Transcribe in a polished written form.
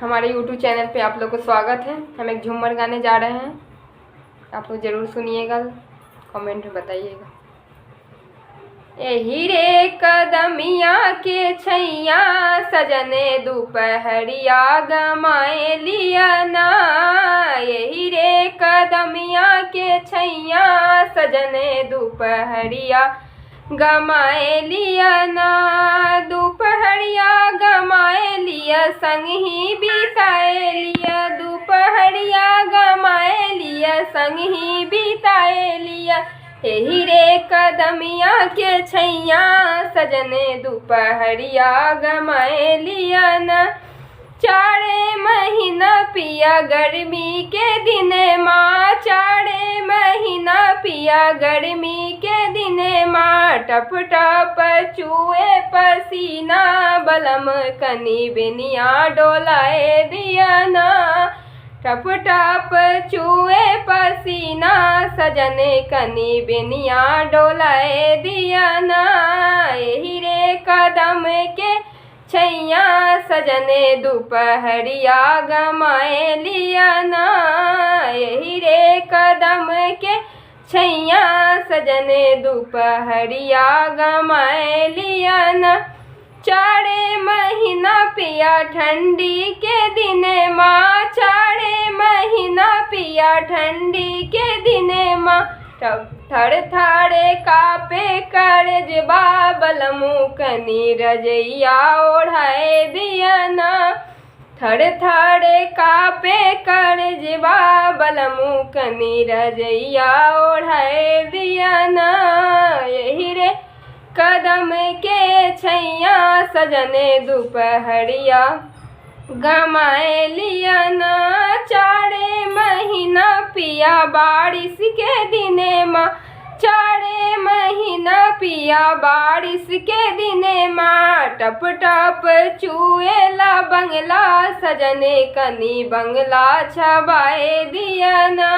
हमारे YouTube channel पे आप लोग को स्वागत है। हम एक झूमर गाने जा रहे हैं, आप लोग ज़रूर सुनिएगा, कमेंट में बताइएगा। एही रे कदमिया के छैया सजने दोपहरिया गमाए लिया ना। यही रे कदमिया के छैया सजने दोपहरिया गमाए लिया ना। दोपहरिया गमाए लिया संग ही बिताए लिया। दोपहरिया गमाए लिया संग ही बिताए लिया। एही रे कदमिया के छैया सजने दोपहरिया गमाए लिया न। चारे महीना पिया गर्मी के दिने माँ। चारे महीना पिया गर्मी के दिने माँ। टप टप चूए पसीना बलम कनी बेनिया डोलाए दिया ना। टप टप चूए पसीना सजने कनी बेनिया डोलाए दिया ना। यही रे कदम के छैया सजने दोपहरिया गमाए लिया ना। यही रे कदम के छैया सजने दोपहरिया गमाए लिया ना। चारे महीना पिया ठंडी के दिने माँ। चारे महीना पिया ठंडी के दिने माँ। थर थरे कापे करजबा बलमु कनी रजैया ओढ़ाए दिया ना। थर थरे कापे करजबा बलमु कनी रजैया ओढ़ाए दिया ना। यही रे कदम के छैया सजने दोपहरिया गमाए लिया ना। चारे महीना पिया बारिश के दिने माँ। चारे महीना पिया बारिश के दिने माँ। टप टप चुएला बंगला सजने कनी बंगला छबाए दिया ना।